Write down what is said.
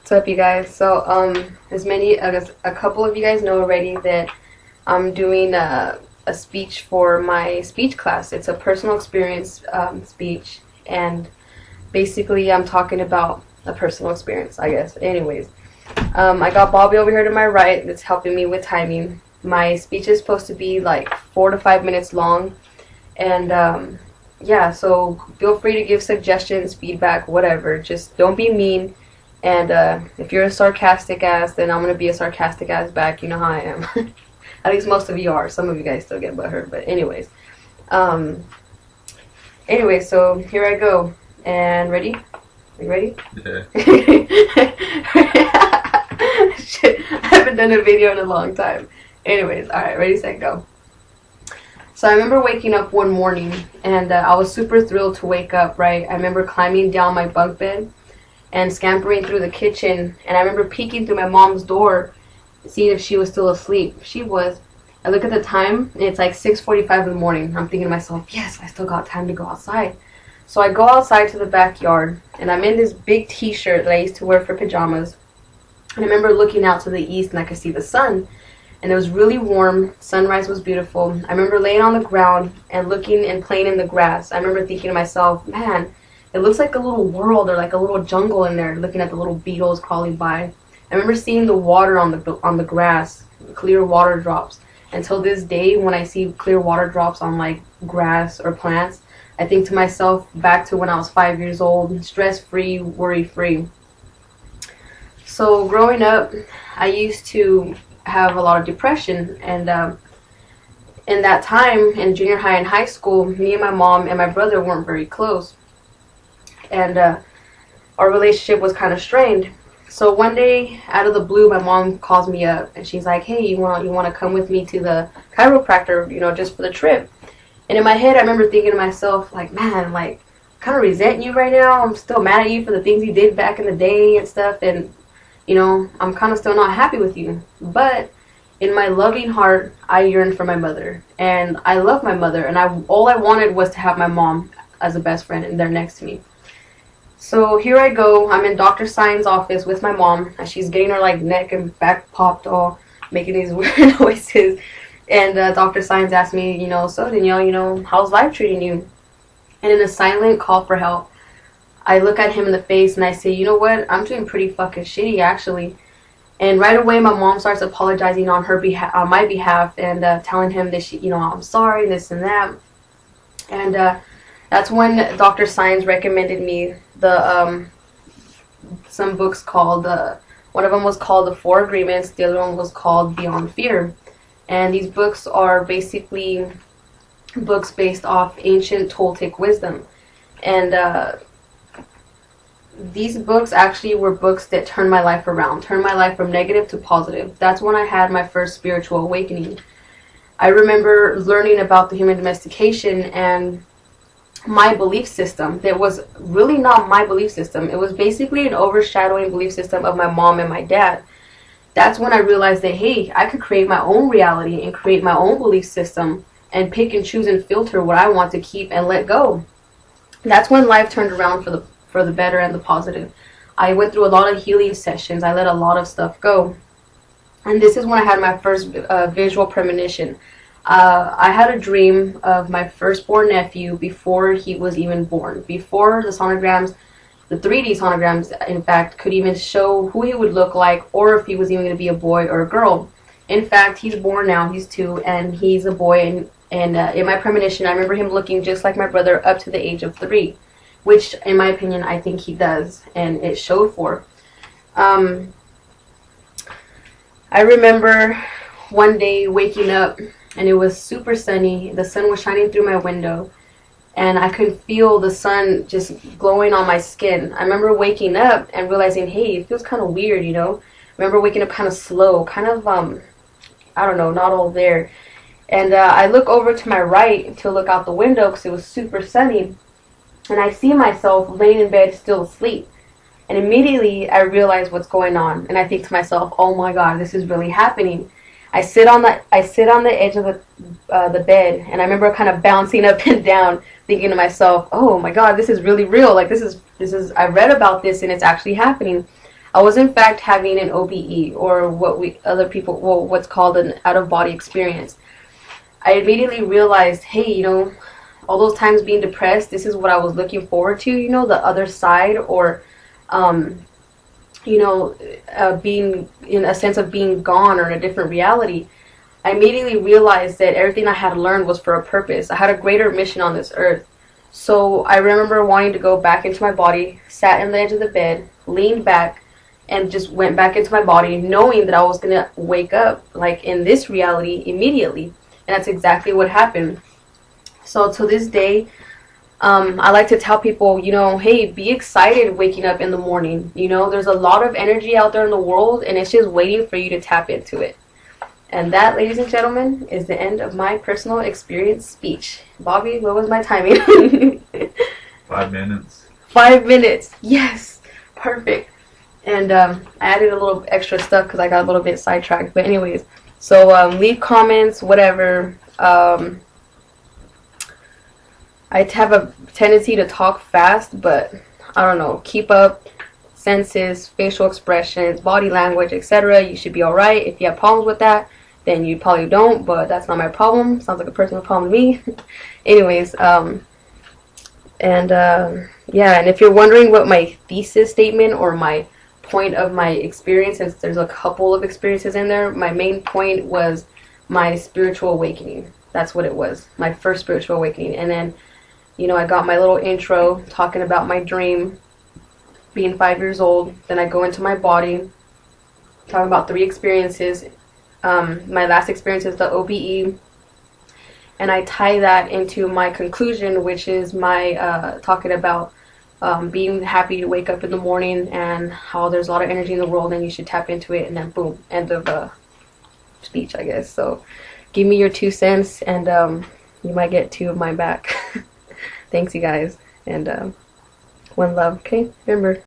What's up, you guys? So, a couple of you guys know already that I'm doing a speech for my speech class. It's a personal experience speech, and basically, I'm talking about a personal experience, I guess. Anyways, I got Bobby over here to my right that's helping me with timing. My speech is supposed to be like 4 to 5 minutes long, and yeah, so feel free to give suggestions, feedback, whatever. Just don't be mean. And if you're a sarcastic ass, then I'm going to be a sarcastic ass back. You know how I am. At least most of you are. Some of you guys still get butthurt. But anyways. Anyway, so here I go. And ready? Are you ready? Yeah. Shit, I haven't done a video in a long time. Anyways, alright, ready, set, go. So I remember waking up one morning, and I was super thrilled to wake up, right? I remember climbing down my bunk bed and scampering through the kitchen, and I remember peeking through my mom's door, seeing if she was still asleep. She was. I look at the time, and it's like 6:45 in the morning. I'm thinking to myself, yes, I still got time to go outside. So I go outside to the backyard, and I'm in this big t-shirt that I used to wear for pajamas. And I remember looking out to the east, and I could see the sun, and it was really warm. Sunrise was beautiful. I remember laying on the ground and looking and playing in the grass. I remember thinking to myself, man, it looks like a little world or like a little jungle in there, looking at the little beetles crawling by. I remember seeing the water on the grass, clear water drops. Until this day, when I see clear water drops on like grass or plants, I think to myself back to when I was 5 years old, stress-free, worry-free. So growing up, I used to have a lot of depression, and in that time, in junior high and high school, me and my mom and my brother weren't very close. And our relationship was kind of strained. So one day, out of the blue, my mom calls me up, and she's like, "Hey, you want to come with me to the chiropractor, just for the trip?" And in my head, I remember thinking to myself, like, man, like, I kind of resent you right now. I'm still mad at you for the things you did back in the day and stuff, and I'm kind of still not happy with you. But in my loving heart, I yearned for my mother, and I love my mother, and all I wanted was to have my mom as a best friend and there next to me. So here I go. I'm in Dr. Sign's office with my mom, and she's getting her like neck and back popped, all making these weird noises. And Dr. Signs asked me, so Danielle, how's life treating you? And in a silent call for help, I look at him in the face and I say, you know what? I'm doing pretty fucking shitty, actually. And right away, my mom starts apologizing on my behalf, and telling him that I'm sorry, this and that. And that's when Dr. Signs recommended me some books called, one of them was called The Four Agreements, the other one was called Beyond Fear. And these books are basically books based off ancient Toltec wisdom. And these books actually were books that turned my life around, turned my life from negative to positive. That's when I had my first spiritual awakening. I remember learning about the human domestication and my belief system that was really not my belief system. It was basically an overshadowing belief system of my mom and my dad. That's when I realized that, hey, I could create my own reality and create my own belief system and pick and choose and filter what I want to keep and let go. That's when life turned around for the better and the positive. I went through a lot of healing sessions. I let a lot of stuff go. And this is when I had my first visual premonition. I had a dream of my firstborn nephew before he was even born. Before the sonograms, the 3D sonograms, in fact, could even show who he would look like or if he was even going to be a boy or a girl. In fact, he's born now. He's 2, and he's a boy. And in my premonition, I remember him looking just like my brother up to the age of 3, which, in my opinion, I think he does, and it showed for. I remember one day waking up, and it was super sunny. The sun was shining through my window, and I could feel the sun just glowing on my skin. I remember waking up and realizing, hey, it feels kind of weird, I remember waking up kind of slow, kind of, I don't know, not all there. And I look over to my right to look out the window because it was super sunny, and I see myself laying in bed still asleep. And immediately I realize what's going on, and I think to myself, oh my God, this is really happening. I sit on the edge of the bed, and I remember kind of bouncing up and down, thinking to myself, oh my God, this is really real. Like this is I read about this and it's actually happening. I was in fact having an OBE, or what's called an out-of-body experience. I immediately realized, hey, all those times being depressed, this is what I was looking forward to, the other side, or, being in a sense of being gone or in a different reality. I immediately realized that everything I had learned was for a purpose. I had a greater mission on this earth. So I remember wanting to go back into my body, sat on the edge of the bed, leaned back, and just went back into my body, knowing that I was going to wake up, like, in this reality immediately. And that's exactly what happened. So to this day, I like to tell people, hey, be excited waking up in the morning. There's a lot of energy out there in the world, and it's just waiting for you to tap into it. And that, ladies and gentlemen, is the end of my personal experience speech. Bobby, what was my timing? 5 minutes. 5 minutes. Yes. Perfect. And I added a little extra stuff because I got a little bit sidetracked. But anyways, so leave comments, whatever. I have a tendency to talk fast, but I don't know. Keep up. Senses, facial expressions, body language, etc. You should be alright. If you have problems with that, then you probably don't, but that's not my problem. Sounds like a personal problem to me. Anyways, yeah, and if you're wondering what my thesis statement or my point of my experience, since there's a couple of experiences in there, my main point was my spiritual awakening. That's what it was, my first spiritual awakening. And then, I got my little intro talking about my dream, being 5 years old. Then I go into my body, talking about 3 experiences. My last experience is the OBE, and I tie that into my conclusion, which is my talking about being happy to wake up in the morning and how there's a lot of energy in the world and you should tap into it, and then boom, end of speech, I guess. So give me your 2 cents, and you might get 2 of mine back. Thanks, you guys, and one love, okay? Remember.